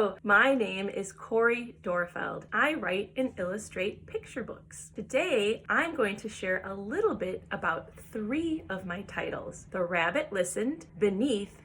Hello, my name is Cori Doerrfeld. I write and illustrate picture books. Today, I'm going to share a little bit about 3 of my titles: The Rabbit Listened, Beneath,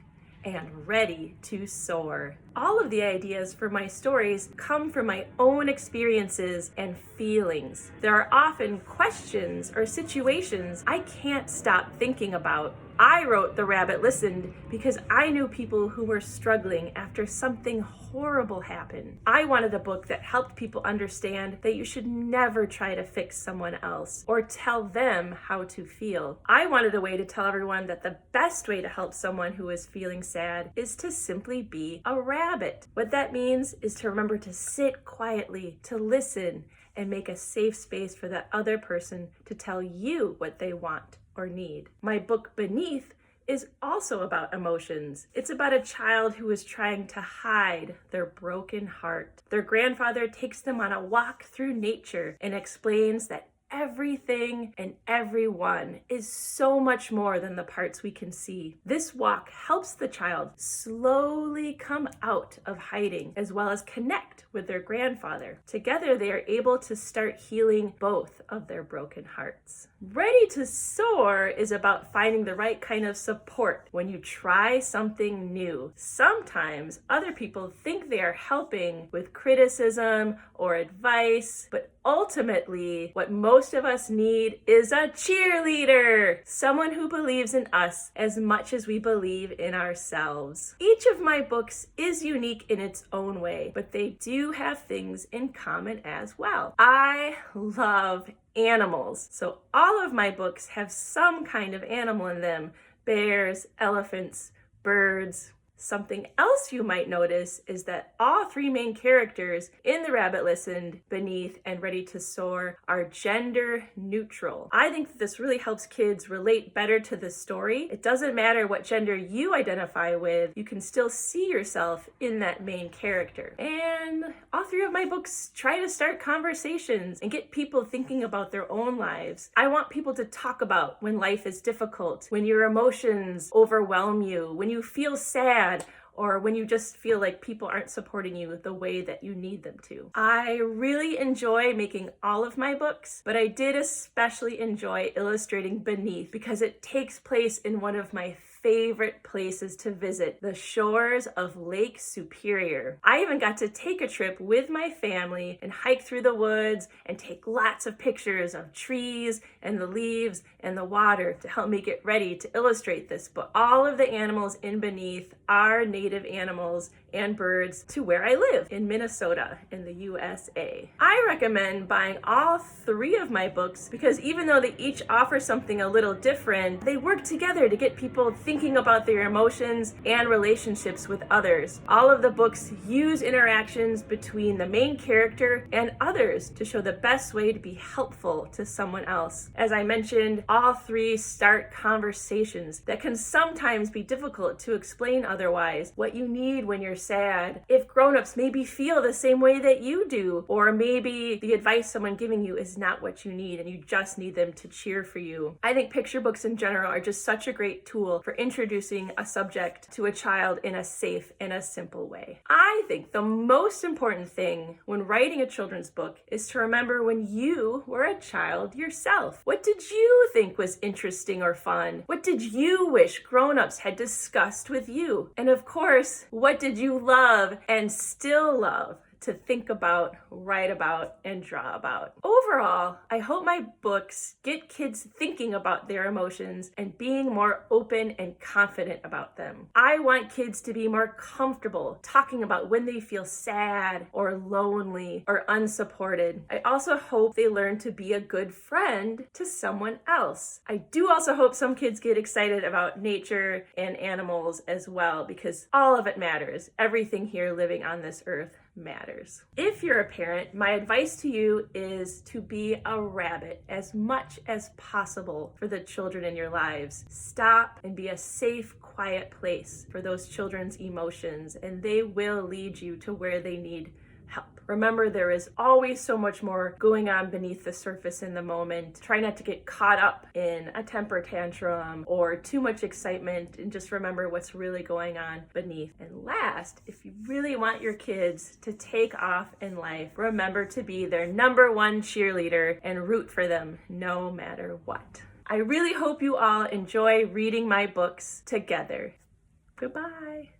and Ready to Soar. All of the ideas for my stories come from my own experiences and feelings. There are often questions or situations I can't stop thinking about. I wrote The Rabbit Listened because I knew people who were struggling after something horrible happened. I wanted a book that helped people understand that you should never try to fix someone else or tell them how to feel. I wanted a way to tell everyone that the best way to help someone who is feeling sad is to simply be a rabbit. What that means is to remember to sit quietly, to listen, and make a safe space for that other person to tell you what they want or need. My book Beneath is also about emotions. It's about a child who is trying to hide their broken heart. Their grandfather takes them on a walk through nature and explains that everything and everyone is so much more than the parts we can see. This walk helps the child slowly come out of hiding as well as connect with their grandfather. Together, they are able to start healing both of their broken hearts. Ready to Soar is about finding the right kind of support when you try something new. Sometimes other people think they are helping with criticism or advice, but ultimately, what most of us need is a cheerleader, someone who believes in us as much as we believe in ourselves. Each of my books is unique in its own way, but they do have things in common as well. I love animals, so all of my books have some kind of animal in them: bears, elephants, birds. Something else you might notice is that all 3 main characters in The Rabbit Listened, Beneath, and Ready to Soar are gender neutral. I think that this really helps kids relate better to the story. It doesn't matter what gender you identify with, you can still see yourself in that main character. And all 3 of my books try to start conversations and get people thinking about their own lives. I want people to talk about when life is difficult, when your emotions overwhelm you, when you feel sad, or when you just feel like people aren't supporting you the way that you need them to. I really enjoy making all of my books, but I did especially enjoy illustrating Beneath because it takes place in one of my favorite places to visit, the shores of Lake Superior. I even got to take a trip with my family and hike through the woods and take lots of pictures of trees and the leaves and the water to help me get ready to illustrate this book. All of the animals in Beneath are native animals and birds to where I live in Minnesota in the USA. I recommend buying all 3 of my books because even though they each offer something a little different, they work together to get people thinking about their emotions and relationships with others. All of the books use interactions between the main character and others to show the best way to be helpful to someone else. As I mentioned, all 3 start conversations that can sometimes be difficult to explain otherwise. What you need when you're sad, if grown-ups maybe feel the same way that you do, or maybe the advice someone giving you is not what you need and you just need them to cheer for you. I think picture books in general are just such a great tool for introducing a subject to a child in a safe and a simple way. I think the most important thing when writing a children's book is to remember when you were a child yourself. What did you think was interesting or fun? What did you wish grown-ups had discussed with you? And of course, what did you love and still love to think about, write about, and draw about? Overall, I hope my books get kids thinking about their emotions and being more open and confident about them. I want kids to be more comfortable talking about when they feel sad or lonely or unsupported. I also hope they learn to be a good friend to someone else. I do also hope some kids get excited about nature and animals as well, because all of it matters. Everything here living on this earth matters. If you're a parent, my advice to you is to be a rabbit as much as possible for the children in your lives. Stop and be a safe, quiet place for those children's emotions, and they will lead you to where they need help. Remember, there is always so much more going on beneath the surface in the moment. Try not to get caught up in a temper tantrum or too much excitement, and just remember what's really going on beneath. And last, if you really want your kids to take off in life, remember to be their number one cheerleader and root for them no matter what. I really hope you all enjoy reading my books together. Goodbye.